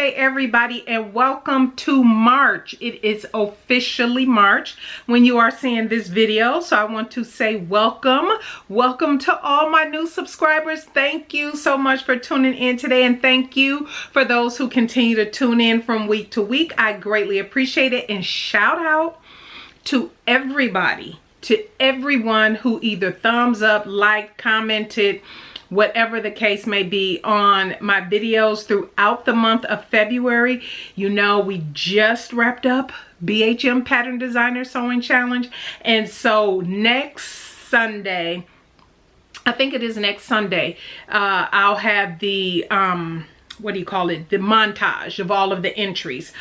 Sunday, everybody, and welcome to March. It is officially March when you are seeing this video, so I want to say welcome to all my new subscribers. Thank you so much for tuning in today, and thank you for those who continue to tune in from week to week. I greatly appreciate it, and shout out to everybody, to everyone who either thumbs up, liked, commented, whatever the case may be, on my videos throughout the month of February. You know, we just wrapped up BHM Pattern Designer Sewing Challenge, and so next Sunday, I think it is next Sunday, I'll have the what do you call it, the montage of all of the entries,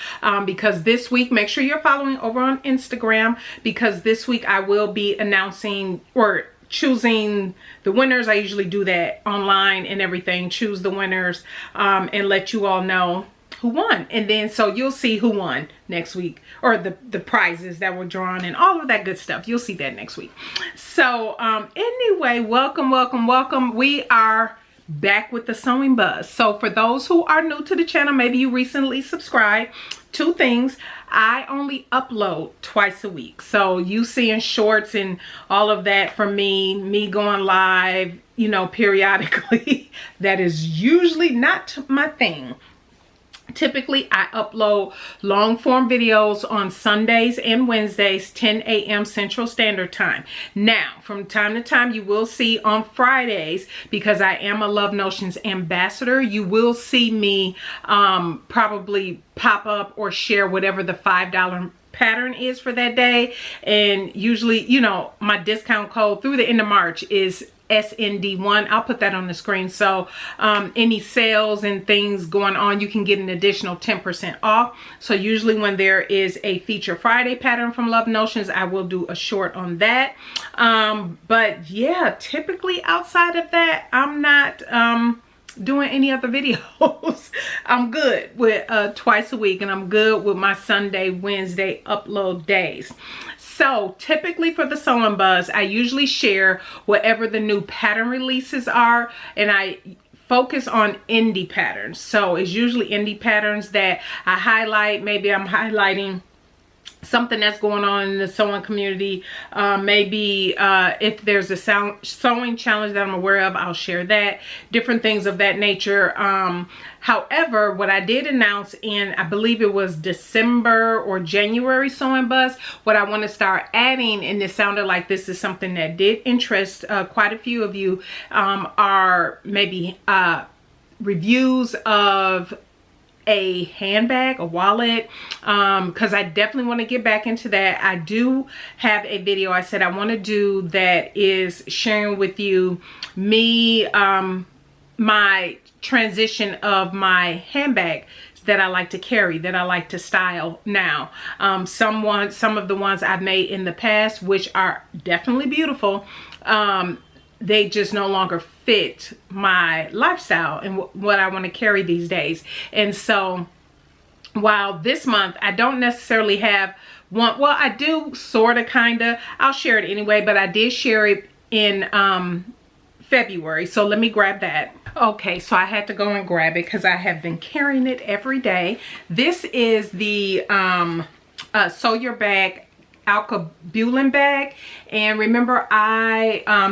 because this week, make sure you're following over on Instagram, because this week I will be announcing or choosing the winners. I usually do that online and everything, choose the winners, and let you all know who won. And then so you'll see who won next week, or the prizes that were drawn and all of that good stuff. You'll see that next week. So anyway, welcome. We are back with the sewing buzz. So for those who are new to the channel, maybe you recently subscribed, two things: I only upload twice a week, so you seeing shorts and all of that from me going live, you know, periodically, that is usually not my thing. Typically, I upload long form videos on Sundays and Wednesdays, 10 a.m. Central Standard Time. Now, from time to time, you will see on Fridays, because I am a Love Notions ambassador, you will see me probably pop up or share whatever the $5 pattern is for that day. And usually, you know, my discount code through the end of March is SND1. I'll put that on the screen. So any sales and things going on, you can get an additional 10% off. So usually when there is a Feature Friday pattern from Love Notions, I will do a short on that. But yeah, typically outside of that, I'm not doing any other videos. I'm good with twice a week, and I'm good with my Sunday, Wednesday upload days. So typically for the Sewing Buzz, I usually share whatever the new pattern releases are, and I focus on indie patterns. So it's usually indie patterns that I highlight. Maybe I'm highlighting something that's going on in the sewing community. Maybe if there's a sewing challenge that I'm aware of, I'll share that. Different things of that nature. However, what I did announce in, I believe it was December or January Sewing Buzz, what I want to start adding, and it sounded like this is something that did interest quite a few of you, are maybe reviews of a handbag, a wallet, because I definitely want to get back into that. I do have a video I said I want to do that is sharing with you me my transition of my handbag that I like to carry, that I like to style now. Some of the ones I've made in the past, which are definitely beautiful, they just no longer fit my lifestyle and what I want to carry these days. And so while this month I don't necessarily have one, well, I do sort of, kind of, I'll share it anyway, but I did share it in February. So let me grab that. Okay, so I had to go and grab it because I have been carrying it every day. This is the Sew Your Bag Alka-Bulin bag, and remember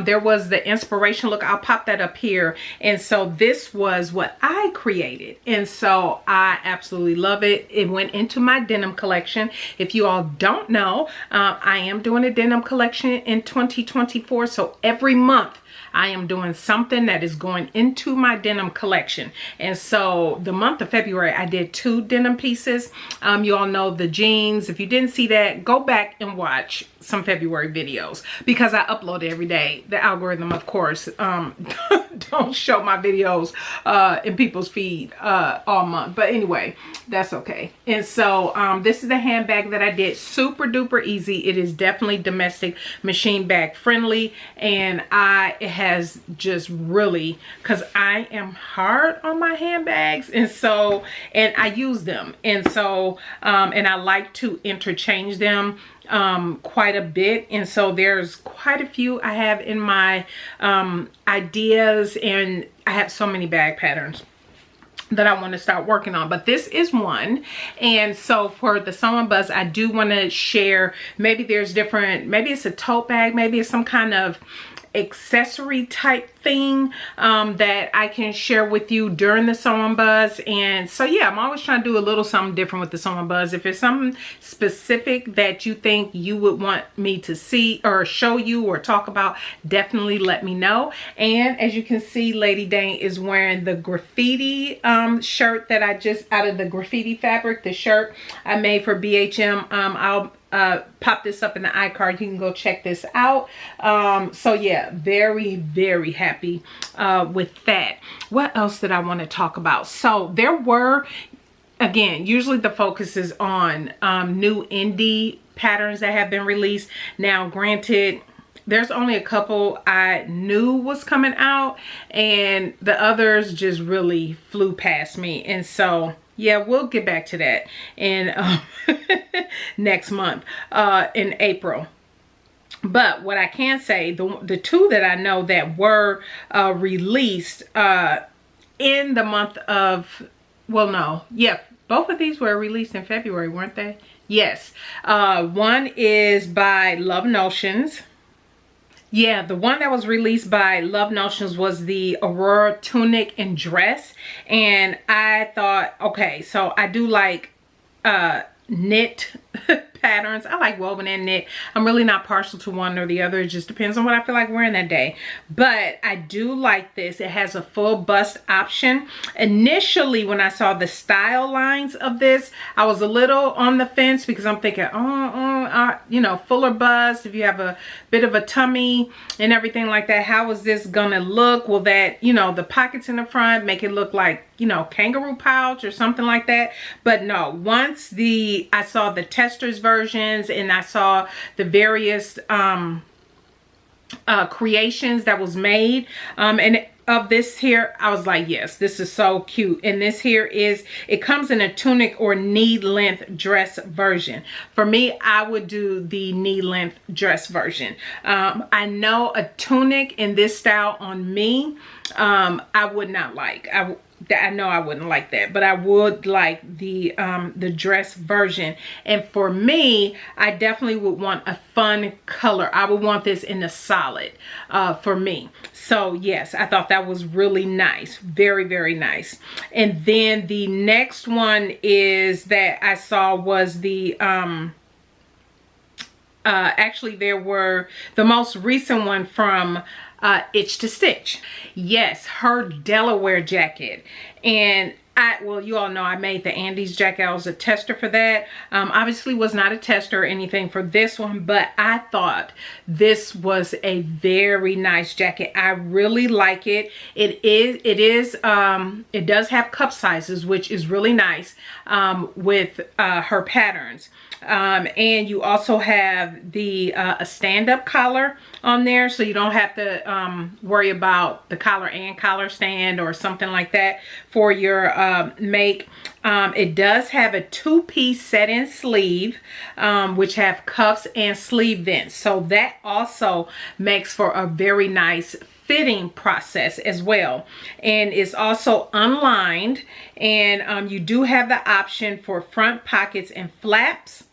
there was the inspiration look. I'll pop that up here. And so this was what I created, and so I absolutely love it. It went into my denim collection. If you all don't know, I am doing a denim collection in 2024, so every month I am doing something that is going into my denim collection. And so the month of February, I did 2 denim pieces. You all know the jeans. If you didn't see that, go back and watch some February videos, because I upload every day. The algorithm, of course, don't show my videos in people's feed all month. But anyway, that's okay. And so this is the handbag that I did. Super duper easy. It is definitely domestic machine bag friendly, and it has just really, because I am hard on my handbags, and so, and I use them, and so and I like to interchange them quite a bit. And so there's quite a few I have in my ideas, and I have so many bag patterns. that I want to start working on, but this is one. And so for the sewing buzz, I do want to share, maybe there's different, maybe it's a tote bag, maybe it's some kind of accessory type thing that I can share with you during the sewing buzz. And so yeah, I'm always trying to do a little something different with the sewing buzz. If it's something specific that you think you would want me to see or show you or talk about, definitely let me know. And as you can see, Lady Dane is wearing the graffiti shirt that I just, out of the graffiti fabric, the shirt I made for BHM. I'll pop this up in the iCard. You can go check this out. So yeah, very, very happy with that. What else did I want to talk about? So there were, again, usually the focus is on new indie patterns that have been released. Now, granted, there's only a couple I knew was coming out, and the others just really flew past me. And so yeah, we'll get back to that in next month in April. But what I can say, the two that I know that were released in the month of, well, no, yeah, both of these were released in February, weren't they? Yes. One is by Love Notions. Yeah, the one that was released by Love Notions was the Aurora tunic and dress. And I thought, okay, so I do like knit patterns. I like woven and knit. I'm really not partial to one or the other. It just depends on what I feel like wearing that day. But I do like this. It has a full bust option. Initially, when I saw the lines of this, I was a little on the fence because I'm thinking, you know, fuller bust. If you have a bit of a tummy and everything like that, how is this gonna look? Will that, you know, the pockets in the front make it look like, you know, kangaroo pouch or something like that? But no, once I saw the testers versions and I saw the various creations that was made and of this here, I was like, yes, this is so cute. And this here is, it comes in a tunic or knee length dress version. For me, I would do the knee length dress version. I know a tunic in this style on me, I would not like. I know I wouldn't like that, but I would like the dress version. And for me, I definitely would want a fun color. I would want this in the solid for me. So yes, I thought that was really nice. Very, very nice. And then the next one is that I saw was the actually there were the most recent one from Itch to Stitch. Yes, her Delaware jacket. And well, you all know I made the Andes jacket. I was a tester for that. Obviously was not a tester or anything for this one, but I thought this was a very nice jacket. I really like it. It does have cup sizes, which is really nice with her patterns. And you also have the a stand-up collar on there, so you don't have to worry about the collar and collar stand or something like that for your make. It does have a two-piece set-in sleeve, which have cuffs and sleeve vents, so that also makes for a very nice fitting process as well. And it's also unlined, and you do have the option for front pockets and flaps.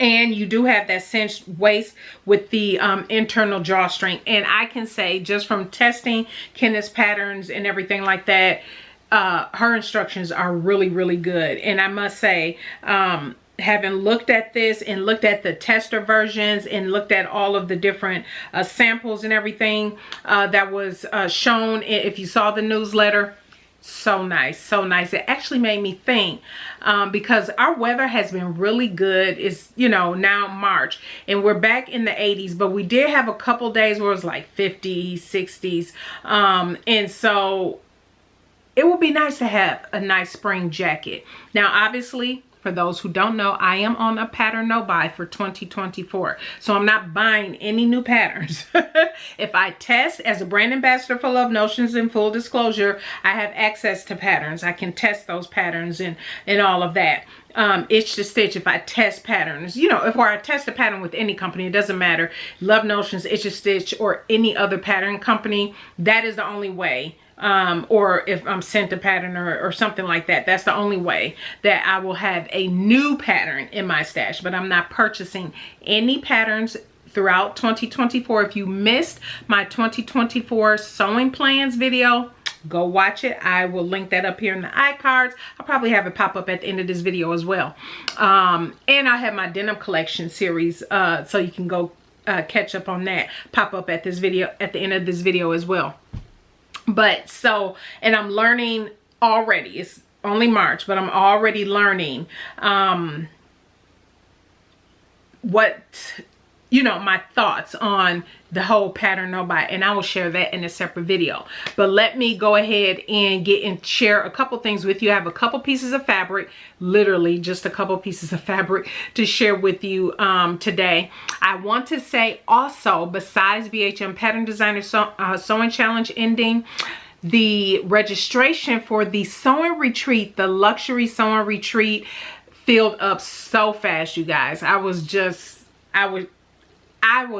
And you do have that cinched waist with the internal drawstring. And I can say, just from testing Kenneth's patterns and everything like that, her instructions are really, really good. And I must say, having looked at this and looked at the tester versions and looked at all of the different samples and everything that was shown, if you saw the newsletter, so nice, so nice. It actually made me think, because our weather has been really good. It's, you know, now March and we're back in the 80s, but we did have a couple days where it was like 50s, 60s. And so it would be nice to have a nice spring jacket. Now, obviously, for those who don't know, I am on a pattern no buy for 2024. So I'm not buying any new patterns. If I test as a brand ambassador for Love Notions, in full disclosure, I have access to patterns. I can test those patterns and all of that. Itch to Stitch, if I test patterns, you know, if I test a pattern with any company, it doesn't matter. Love Notions, Itch to Stitch, or any other pattern company, that is the only way or if I'm sent a pattern or something like that. That's the only way that I will have a new pattern in my stash, but I'm not purchasing any patterns throughout 2024. If you missed my 2024 sewing plans video, go watch it. I will link that up here in the iCards. I'll probably have it pop up at the end of this video as well. And I have my denim collection series, so you can go catch up on that, pop up at this video, at the end of this video as well. But so, and I'm learning already. It's only March, but I'm already learning what, you know, my thoughts on the whole pattern no buy, and I will share that in a separate video. But let me go ahead and share a couple things with you. I have a couple pieces of fabric, literally just a couple pieces of fabric to share with you today. I want to say also, besides BHM Pattern Designer Sewing Challenge ending, the registration for the sewing retreat, the luxury sewing retreat, filled up so fast, you guys. I was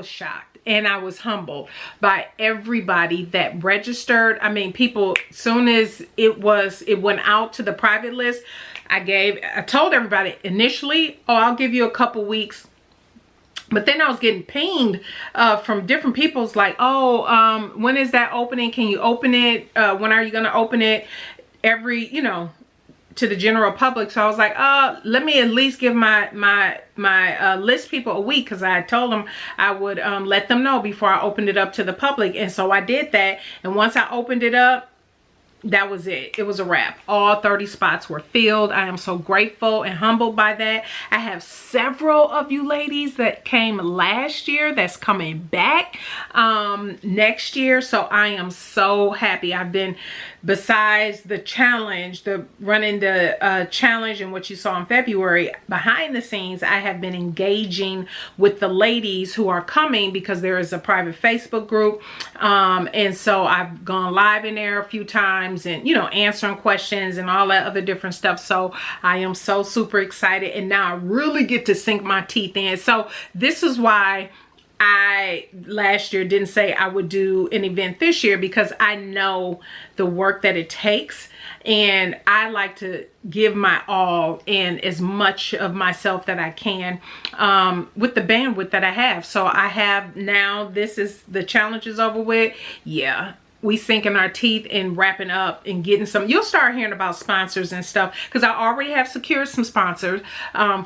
shocked and I was humbled by everybody that registered. I mean, people, soon as it went out to the private list, I told everybody initially, oh, I'll give you a couple weeks. But then I was getting pinged from different people's like, oh, when is that opening? Can you open it? When are you going to open it? You know, to the general public. So I was like, let me at least give my list people a week, because I told them I would let them know before I opened it up to the public. And so I did that, and once I opened it up, that was it. It was a wrap. All 30 spots were filled. I am so grateful and humbled by that. I have several of you ladies that came last year that's coming back next year. So I am so happy. I've been, besides the challenge, running the challenge and what you saw in February, behind the scenes, I have been engaging with the ladies who are coming, because there is a private Facebook group. And so I've gone live in there a few times, and, you know, answering questions and all that other different stuff. So I am so super excited, and now I really get to sink my teeth in. So this is why I last year didn't say I would do an event this year, because I know the work that it takes, and I like to give my all and as much of myself that I can with the bandwidth that I have. So I have now, the challenge is over with. Yeah, we sinking our teeth and wrapping up and getting some. You'll start hearing about sponsors and stuff, because I already have secured some sponsors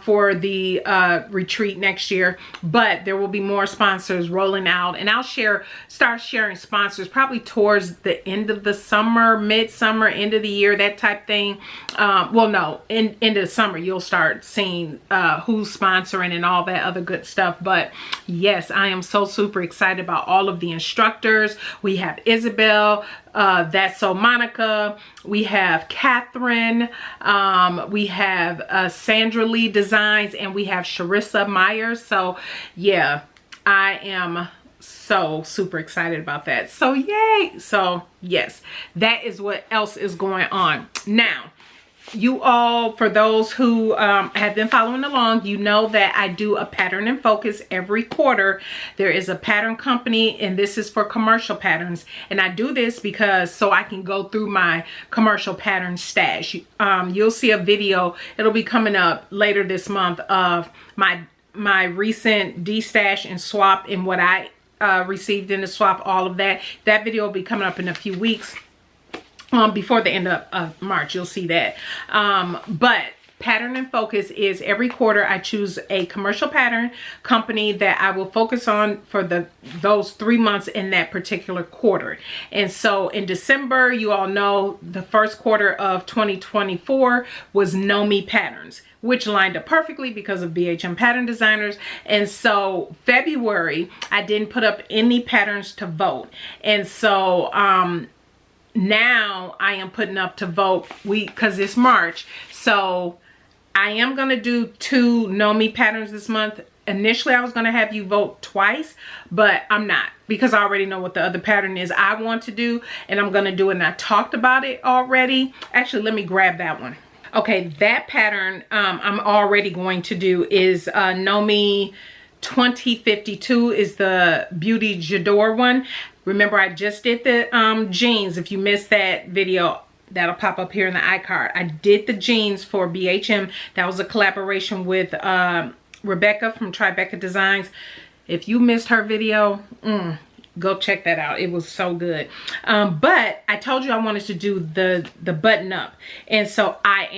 for the retreat next year, but there will be more sponsors rolling out, and I'll start sharing sponsors probably towards the end of the summer, mid-summer, end of the year, that type thing. Well, no, end of the summer you'll start seeing who's sponsoring and all that other good stuff. But yes, I am so super excited about all of the instructors. We have Isabel, that's so Monica, we have Catherine, we have Sandra Lee Designs, and we have Sharissa Myers. So yeah, I am so super excited about that. So yay. So yes, that is what else is going on. Now, you all, for those who have been following along, you know that I do a pattern and focus every quarter. There is a pattern company, and this is for commercial patterns, and I do this because so I can go through my commercial pattern stash. You'll see a video, it'll be coming up later this month, of my recent de-stash and swap, and what I received in the swap, all of that. That video will be coming up in a few weeks. Before the end of March, you'll see that. But pattern and focus is every quarter I choose a commercial pattern company that I will focus on for those 3 months in that particular quarter. And so in December, you all know the first quarter of 2024 was Know Me Patterns, which lined up perfectly because of BHM Pattern Designers. And so February, I didn't put up any patterns to vote. And so now I am putting up to vote, because it's March. So I am going to do 2 Know Me patterns this month. Initially, I was going to have you vote twice, but I'm not, because I already know what the other pattern is I want to do, and I'm going to do it, and I talked about it already. Actually, let me grab that one. Okay, that pattern I'm already going to do is Know Me 2052 is the Beauty J'adore one. Remember, I just did the jeans. If you missed that video, that'll pop up here in the iCard. I did the jeans for BHM. That was a collaboration with Rebecca from Tribeca Designs. If you missed her video, go check that out. It was so good. But I told you I wanted to do the button up, and so I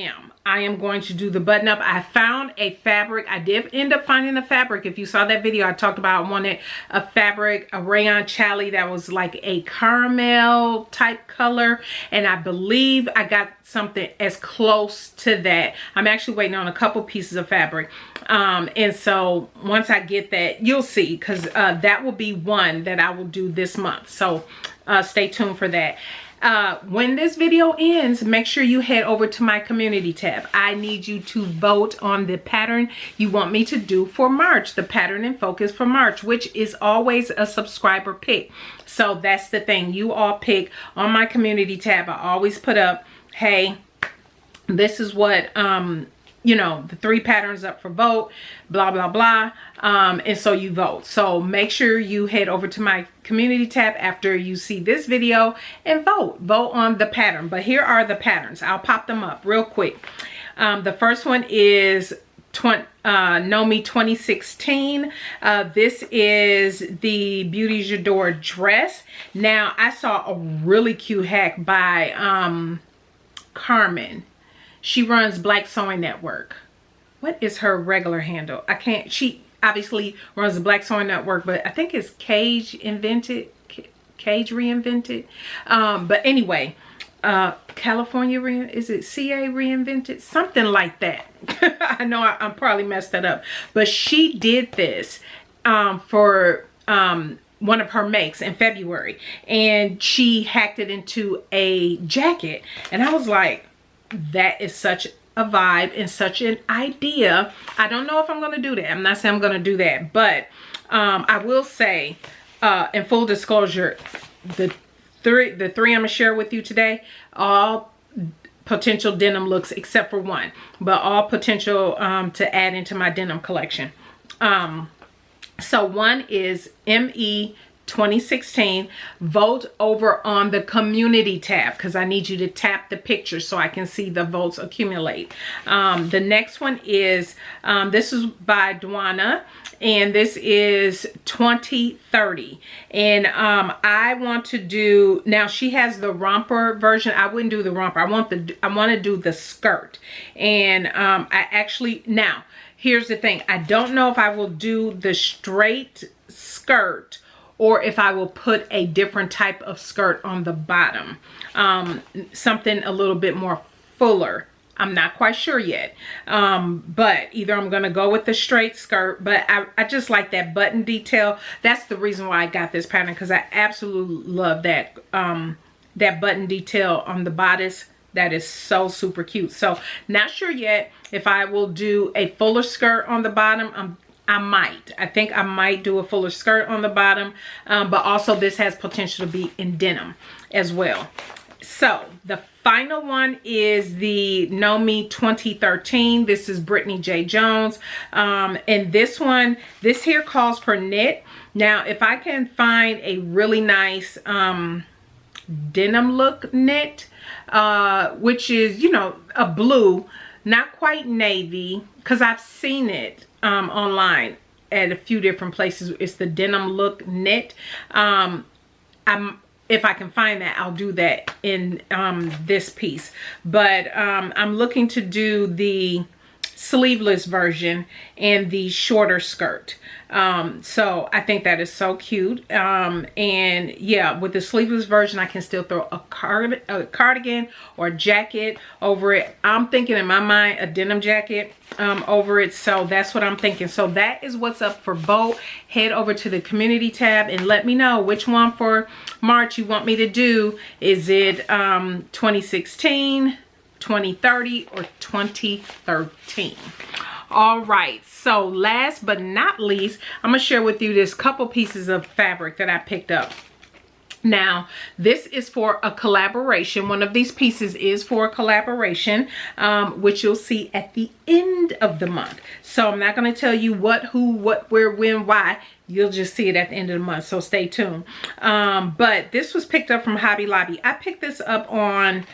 am going to do the button up. I found a fabric. I did end up finding a fabric. If you saw that video, I talked about I wanted a fabric, a rayon challis that was like a caramel type color, and I believe I got something as close to that. I'm actually waiting on a couple pieces of fabric, and so once I get that, you'll see, because that will be one that I will do this month. So stay tuned for that. When this video ends, make sure you head over to my community tab. I need you to vote on the pattern you want me to do for March, the pattern and focus for March, which is always a subscriber pick. So that's the thing. You all pick on my community tab. I always put up, hey, this is what, you know, the 3 patterns up for vote, blah, blah, blah. And so you vote. So make sure you head over to my community tab after you see this video and vote on the pattern. But here are the patterns. I'll pop them up real quick. The first one is Know Me 2016. This is the Beauty J'adore dress. Now, I saw a really cute hack by Carmen. She runs Black Sewing Network. What is her regular handle? I can't, she obviously runs the Black Sewing Network, but I think it's Cage Reinvented. But anyway, California, is it CA Reinvented? Something like that. I know I'm probably messed that up. But she did this for one of her makes in February. And she hacked it into a jacket. And I was like, that is such a vibe and such an idea. I don't know if I'm going to do that. I'm not saying I'm going to do that. But I will say, in full disclosure, the three I'm going to share with you today, all potential denim looks except for one. But all potential to add into my denim collection. So one is ME 2016. Vote over on the community tab, because I need you to tap the picture so I can see the votes accumulate. The next one is this is by Dwana, and this is 2030. And I want to do, now she has the romper version. I wouldn't do the romper. I want to do the skirt. And I actually, now here's the thing, I don't know if I will do the straight skirt or if I will put a different type of skirt on the bottom. Something a little bit more fuller. I'm not quite sure yet. But either I'm gonna go with the straight skirt, but I just like that button detail. That's the reason why I got this pattern, because I absolutely love that, that button detail on the bodice. That is so super cute. So not sure yet if I will do a fuller skirt on the bottom. I think I might do a fuller skirt on the bottom, but also this has potential to be in denim as well. So the final one is the Know Me 2013. This is Brittany J. Jones. And this one, this here calls for knit. Now, if I can find a really nice denim look knit, which is, you know, a blue, not quite navy, because I've seen it online at a few different places. It's the denim look knit. If I can find that, I'll do that in this piece. But I'm looking to do the sleeveless version and the shorter skirt. So I think that is so cute. And yeah, with the sleeveless version, I can still throw a cardigan or a jacket over it. I'm thinking in my mind a denim jacket over it. So that's what I'm thinking. So that is what's up for vote. Head over to the community tab and let me know which one for March you want me to do. Is it 2016, 2030, or 2013? All right, so last but not least, I'm gonna share with you this couple pieces of fabric that I picked up. Now, this is for a collaboration. One of these pieces is for a collaboration, which you'll see at the end of the month. So I'm not going to tell you what, who, what, where, when, why. You'll just see it at the end of the month, so stay tuned. But this was picked up from Hobby Lobby. I picked this up on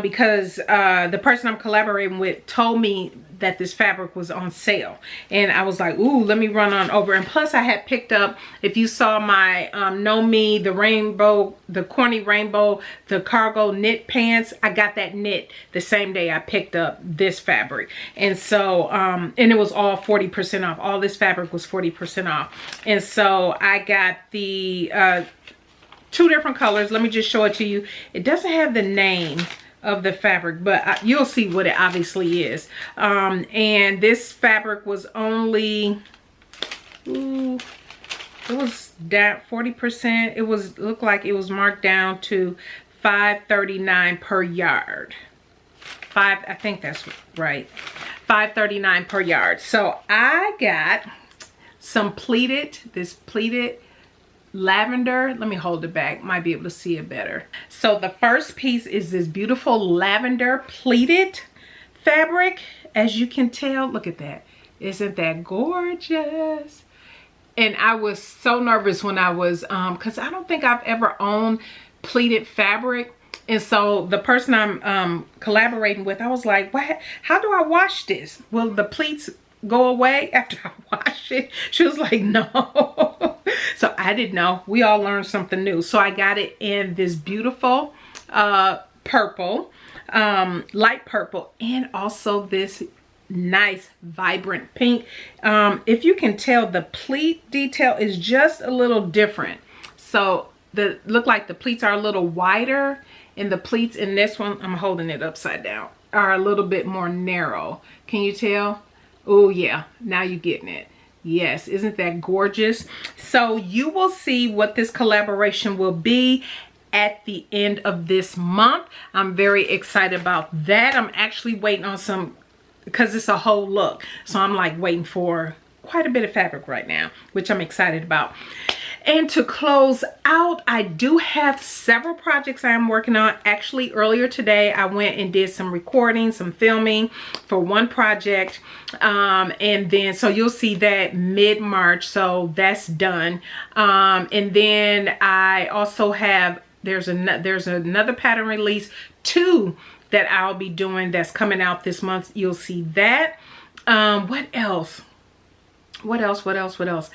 because the person I'm collaborating with told me that this fabric was on sale, and I was like, ooh, let me run on over. And plus I had picked up, if you saw my Know Me, the rainbow, the corny rainbow, the cargo knit pants, I got that knit the same day I picked up this fabric. And so and it was all 40% off. All this fabric was 40% off. And so I got the 2 different colors. Let me just show it to you. It doesn't have the name of the fabric, but you'll see what it obviously is. And this fabric was only, ooh, it was down 40%. It was, looked like it was marked down to $5.39 per yard. I think that's right, $5.39 per yard. So I got some pleated, this pleated lavender. Let me hold it back, might be able to see it better. So the first piece is this beautiful lavender pleated fabric. As you can tell, look at that. Isn't that gorgeous? And I was so nervous when I was because I don't think I've ever owned pleated fabric. And so the person I'm collaborating with, I was like, what, how do I wash this? Will the pleats go away after I wash it? She was like, no. So I didn't know. We all learned something new. So I got it in this beautiful purple, light purple, and also this nice vibrant pink. If you can tell, the pleat detail is just a little different. So look like the pleats are a little wider, and the pleats in this one, I'm holding it upside down, are a little bit more narrow. Can you tell? Oh yeah, now you're getting it. Yes, isn't that gorgeous? So you will see what this collaboration will be at the end of this month. I'm very excited about that. I'm actually waiting on some, because it's a whole look. So I'm like waiting for quite a bit of fabric right now, which I'm excited about. And to close out, I do have several projects I am working on. Actually, earlier today, I went and did some recording, some filming for one project. And then, so you'll see that mid-March. So that's done. And then I also have, there's another pattern release 2 that I'll be doing that's coming out this month. You'll see that. What else? What else?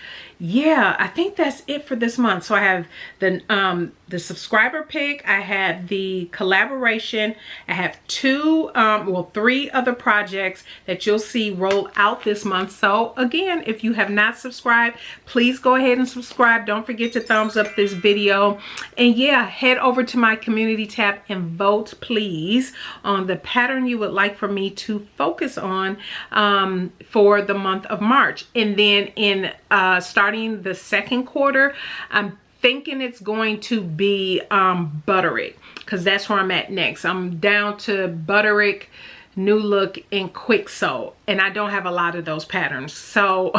Yeah, I think that's it for this month. So I have the subscriber pick, I have the collaboration, I have 3 other projects that you'll see roll out this month. So again, if you have not subscribed, please go ahead and subscribe. Don't forget to thumbs up this video. And yeah, head over to my community tab and vote please on the pattern you would like for me to focus on for the month of March. And then in starting the second quarter, I'm thinking it's going to be Butterick, because that's where I'm at next. I'm down to Butterick, New Look, and Quick Sew, and I don't have a lot of those patterns. So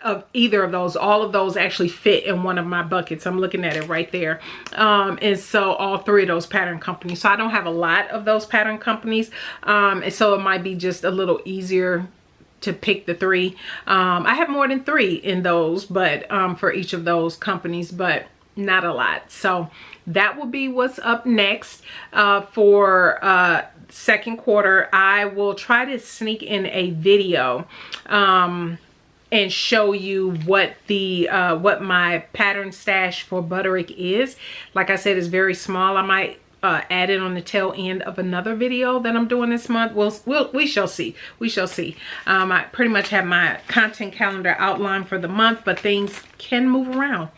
of either of those, all of those actually fit in one of my buckets. I'm looking at it right there. And so all 3 of those pattern companies. So I don't have a lot of those pattern companies. And so it might be just a little easier to pick the 3. I have more than 3 in those, but for each of those companies, but not a lot. So that will be what's up next for second quarter. I will try to sneak in a video and show you what the what my pattern stash for Butterick is. Like I said, it's very small. I might add it on the tail end of another video that I'm doing this month. We shall see. We shall see. I pretty much have my content calendar outlined for the month, but things can move around.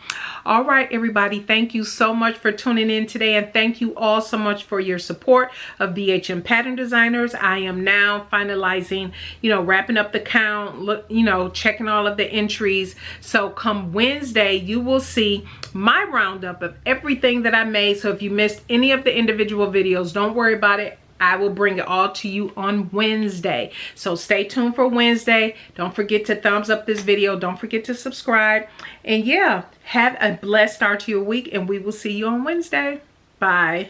All right, everybody, thank you so much for tuning in today, and thank you all so much for your support of BHM Pattern Designers. I am now finalizing, wrapping up the count, look, checking all of the entries. So come Wednesday, you will see my roundup of everything that I made. So if you missed any of the individual videos, don't worry about it. I will bring it all to you on Wednesday. So stay tuned for Wednesday. Don't forget to thumbs up this video. Don't forget to subscribe. And yeah, have a blessed start to your week, and we will see you on Wednesday. Bye.